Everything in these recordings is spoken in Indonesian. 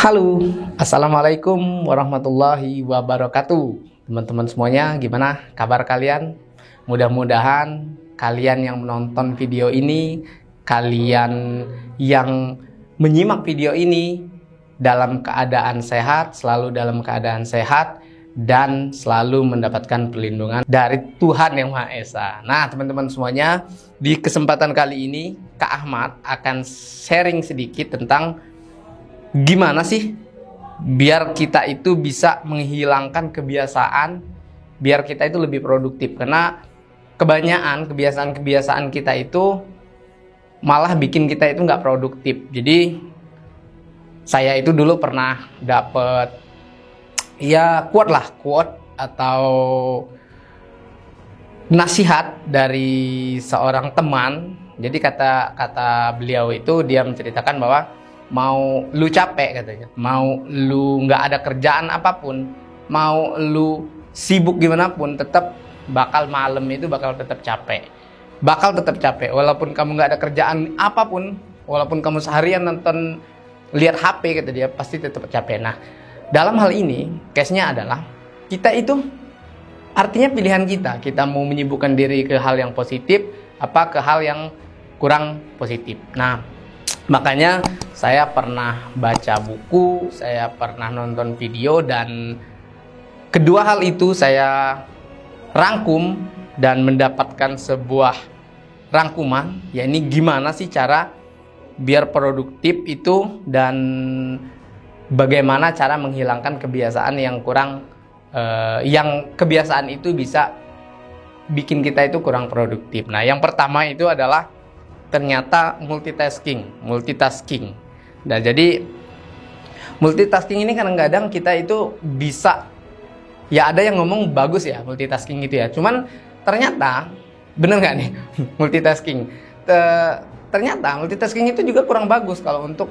Halo, Assalamualaikum warahmatullahi wabarakatuh. Teman-teman semuanya, gimana kabar kalian? Mudah-mudahan kalian yang menonton video ini, kalian yang menyimak video ini dalam keadaan sehat, selalu dalam keadaan sehat, dan selalu mendapatkan perlindungan dari Tuhan Yang Maha Esa. Nah, teman-teman semuanya, di kesempatan kali ini Kak Ahmad akan sharing sedikit tentang gimana sih biar kita itu bisa menghilangkan kebiasaan, biar kita itu lebih produktif. Karena kebanyakan kebiasaan-kebiasaan kita itu malah bikin kita itu nggak produktif. Jadi saya itu dulu pernah dapet quote atau nasihat dari seorang teman. Jadi kata beliau itu, dia menceritakan bahwa mau lu capek katanya, mau lu nggak ada kerjaan apapun, mau lu sibuk gimana pun, tetap malam itu bakal tetap capek. Walaupun kamu nggak ada kerjaan apapun, walaupun kamu seharian nonton lihat HP, kata dia, pasti tetap capek. Nah, dalam hal ini case-nya adalah kita itu artinya pilihan kita mau menyibukkan diri ke hal yang positif apa ke hal yang kurang positif. Nah, makanya saya pernah baca buku, saya pernah nonton video, dan kedua hal itu saya rangkum dan mendapatkan sebuah rangkuman, yakni gimana sih cara biar produktif itu dan bagaimana cara menghilangkan kebiasaan yang yang kebiasaan itu bisa bikin kita itu kurang produktif. Nah, yang pertama itu adalah ternyata multitasking. Nah, jadi multitasking ini kadang-kadang kita itu bisa, ya ada yang ngomong bagus ya multitasking gitu ya. Cuman ternyata bener nggak nih multitasking? Ternyata multitasking itu juga kurang bagus kalau untuk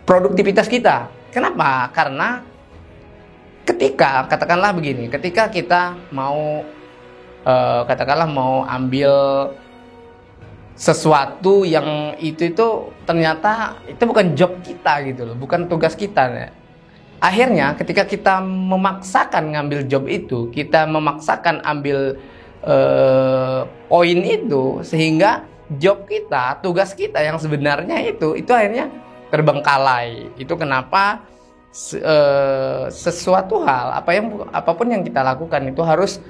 produktivitas kita. Kenapa? Karena katakanlah begini, ketika kita mau mau ambil sesuatu yang itu ternyata itu bukan job kita gitu loh, bukan tugas kita. Akhirnya ketika kita memaksakan ngambil job itu, kita memaksakan ambil poin itu, sehingga job kita, tugas kita yang sebenarnya itu akhirnya terbengkalai. Itu kenapa sesuatu hal apapun yang kita lakukan itu harus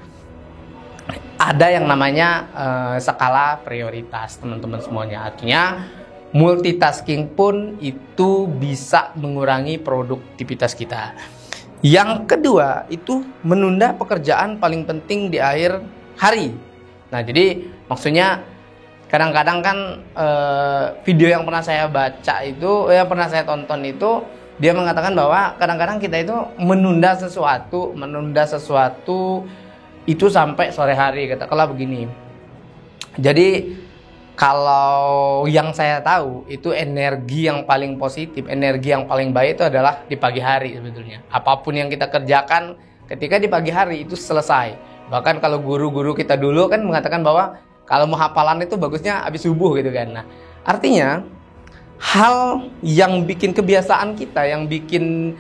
ada yang namanya skala prioritas, teman-teman semuanya. Artinya multitasking pun itu bisa mengurangi produktivitas kita. Yang kedua itu menunda pekerjaan paling penting di akhir hari. Nah, jadi maksudnya kadang-kadang kan video yang pernah saya baca itu, yang pernah saya tonton itu, dia mengatakan bahwa kadang-kadang kita itu menunda sesuatu itu sampai sore hari, katakanlah begini. Jadi kalau yang saya tahu itu energi yang paling positif, energi yang paling baik itu adalah di pagi hari sebetulnya. Apapun yang kita kerjakan ketika di pagi hari itu selesai. Bahkan kalau guru-guru kita dulu kan mengatakan bahwa kalau mau hafalan itu bagusnya habis subuh gitu kan. Nah, artinya hal yang bikin kebiasaan kita, yang bikin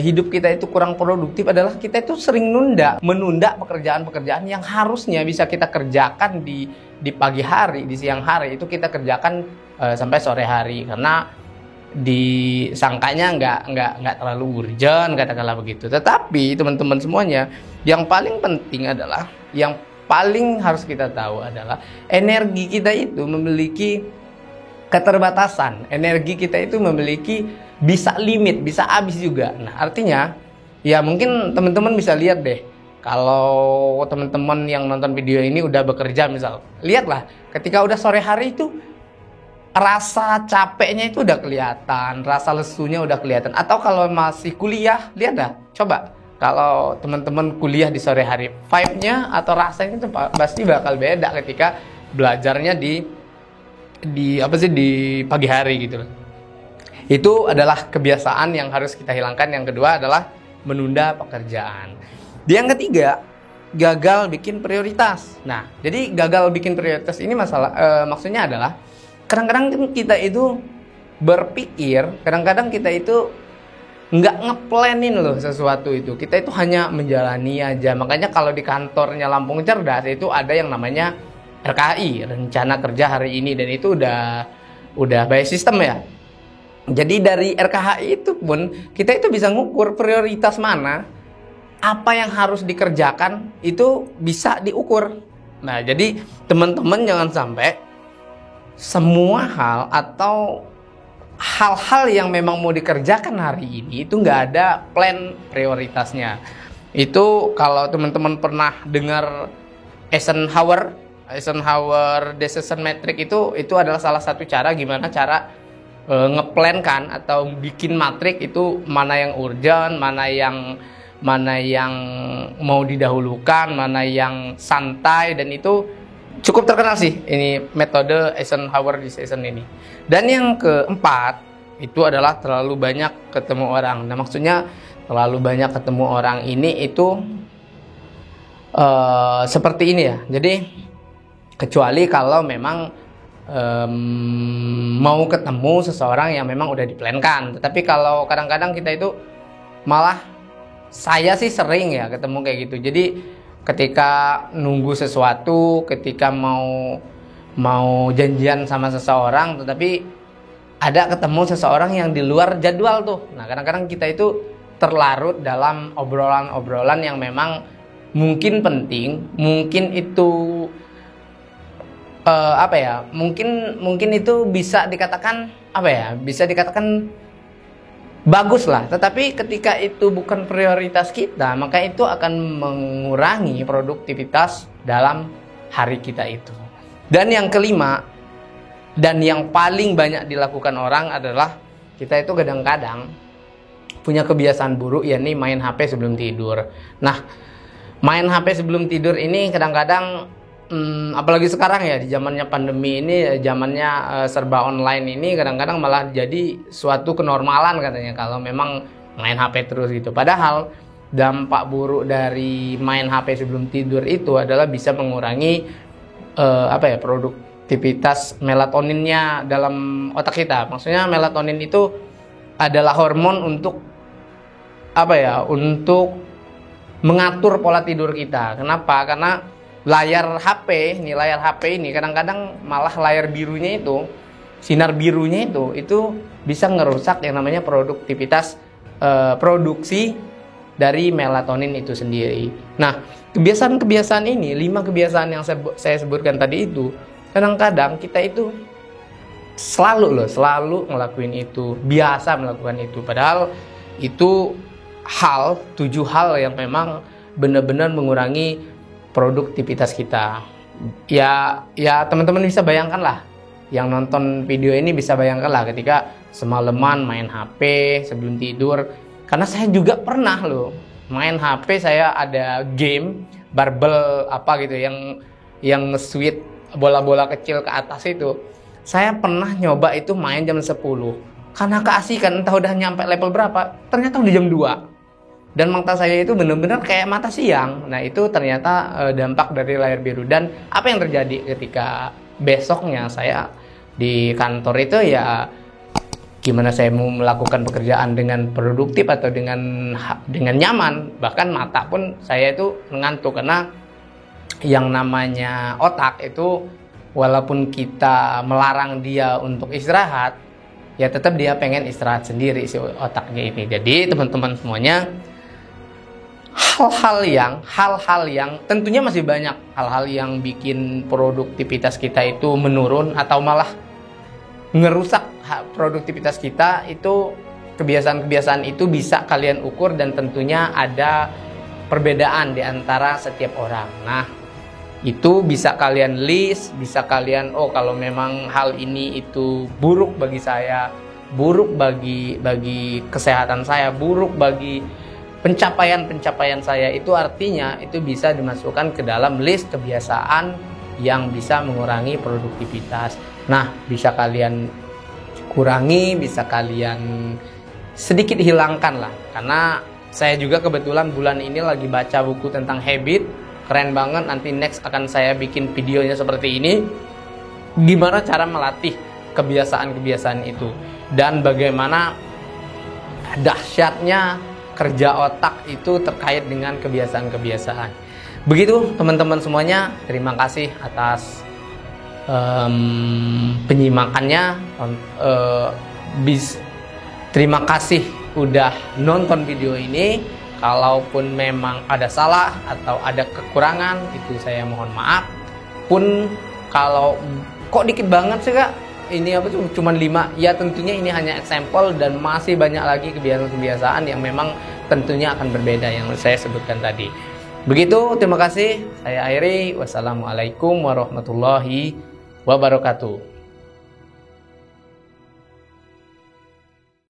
hidup kita itu kurang produktif adalah kita itu sering menunda pekerjaan-pekerjaan yang harusnya bisa kita kerjakan di pagi hari, di siang hari, itu kita kerjakan sampai sore hari, karena disangkanya nggak terlalu urgent, katakanlah begitu. Tetapi teman-teman semuanya, yang paling penting adalah, yang paling harus kita tahu adalah energi kita itu memiliki keterbatasan. Energi kita itu memiliki bisa limit, bisa habis juga. Nah, artinya ya mungkin teman-teman bisa lihat deh, kalau teman-teman yang nonton video ini udah bekerja misal, lihatlah ketika udah sore hari itu rasa capeknya itu udah kelihatan, rasa lesunya udah kelihatan. Atau kalau masih kuliah, lihat dah, coba kalau teman-teman kuliah di sore hari, vibe-nya atau rasanya itu pasti bakal beda ketika belajarnya di pagi hari gitu loh. Itu adalah kebiasaan yang harus kita hilangkan. Yang kedua adalah menunda pekerjaan. Yang ketiga, gagal bikin prioritas. Nah, jadi gagal bikin prioritas ini maksudnya adalah kadang-kadang kita itu berpikir, kadang-kadang kita itu nggak ngeplanin loh sesuatu itu. Kita itu hanya menjalani aja. Makanya kalau di kantornya Lampung Cerdas itu ada yang namanya RKI, rencana kerja hari ini, dan itu udah by system ya. Jadi dari RKHI itu pun kita itu bisa ngukur prioritas mana, apa yang harus dikerjakan itu bisa diukur. Nah, jadi teman-teman jangan sampai semua hal atau hal-hal yang memang mau dikerjakan hari ini itu nggak ada plan prioritasnya. Itu kalau teman-teman pernah dengar Eisenhower decision matrix, itu adalah salah satu cara gimana cara ngeplankan atau bikin matrik itu mana yang urgent, mana yang mau didahulukan, mana yang santai, dan itu cukup terkenal sih ini metode Eisenhower decision ini. Dan yang keempat itu adalah terlalu banyak ketemu orang. Nah, maksudnya terlalu banyak ketemu orang ini itu seperti ini ya. Jadi kecuali kalau memang mau ketemu seseorang yang memang udah diplankan. Tetapi kalau kadang-kadang kita itu malah, saya sih sering ya ketemu kayak gitu. Jadi ketika nunggu sesuatu, ketika mau janjian sama seseorang, tetapi ada ketemu seseorang yang di luar jadwal tuh. Nah, kadang-kadang kita itu terlarut dalam obrolan-obrolan yang memang mungkin penting, mungkin itu mungkin itu bisa dikatakan bagus lah. Tetapi ketika itu bukan prioritas kita, maka itu akan mengurangi produktivitas dalam hari kita itu. Dan yang kelima, dan yang paling banyak dilakukan orang adalah kita itu kadang-kadang punya kebiasaan buruk, yakni main HP sebelum tidur. Nah, main HP sebelum tidur ini kadang-kadang apalagi sekarang ya, di zamannya pandemi ini, zamannya serba online ini, kadang-kadang malah jadi suatu kenormalan katanya kalau memang main HP terus gitu. Padahal dampak buruk dari main HP sebelum tidur itu adalah bisa mengurangi produktivitas melatoninnya dalam otak kita. Maksudnya melatonin itu adalah hormon untuk untuk mengatur pola tidur kita. Kenapa? Karena layar HP ini kadang-kadang malah layar birunya itu, sinar birunya itu bisa ngerusak yang namanya produktivitas produksi dari melatonin itu sendiri. Nah, kebiasaan-kebiasaan ini, 5 kebiasaan yang saya sebutkan tadi itu, kadang-kadang kita itu selalu ngelakuin itu, biasa melakukan itu, padahal itu 7 hal yang memang benar-benar mengurangi produktivitas kita. Ya teman-teman bisa bayangkan lah, yang nonton video ini bisa bayangkan lah ketika semalaman main HP sebelum tidur. Karena saya juga pernah loh main HP, saya ada game barbel gitu yang nge-sweet bola-bola kecil ke atas itu. Saya pernah nyoba itu main jam 10. Karena keasikan, entah udah nyampe level berapa, ternyata udah jam 2. Dan mata saya itu benar-benar kayak mata siang. Nah, itu ternyata dampak dari layar biru. Dan apa yang terjadi ketika besoknya saya di kantor itu, ya gimana saya mau melakukan pekerjaan dengan produktif atau dengan nyaman. Bahkan mata pun saya itu mengantuk, karena yang namanya otak itu walaupun kita melarang dia untuk istirahat, ya tetap dia pengen istirahat sendiri si otaknya ini. Jadi teman-teman semuanya, hal-hal yang tentunya masih banyak hal-hal yang bikin produktivitas kita itu menurun atau malah ngerusak produktivitas kita. Itu kebiasaan-kebiasaan itu bisa kalian ukur, dan tentunya ada perbedaan di antara setiap orang. Nah, itu bisa kalian list, bisa kalian kalau memang hal ini itu buruk bagi saya, buruk bagi kesehatan saya, buruk bagi pencapaian saya, itu artinya itu bisa dimasukkan ke dalam list kebiasaan yang bisa mengurangi produktivitas. Nah, bisa kalian kurangi, bisa kalian sedikit hilangkan lah. Karena saya juga kebetulan bulan ini lagi baca buku tentang habit, keren banget. Nanti next akan saya bikin videonya seperti ini, gimana cara melatih kebiasaan-kebiasaan itu, dan bagaimana dahsyatnya kerja otak itu terkait dengan kebiasaan-kebiasaan. Begitu teman-teman semuanya, terima kasih atas penyimakannya. Terima kasih udah nonton video ini. Kalaupun memang ada salah atau ada kekurangan, itu saya mohon maaf. Pun kalau kok dikit banget sih Kak, ini apa tuh cuman 5, ya tentunya ini hanya example dan masih banyak lagi kebiasaan-kebiasaan yang memang tentunya akan berbeda yang saya sebutkan tadi. Begitu, terima kasih. Saya akhiri. Wassalamualaikum warahmatullahi wabarakatuh.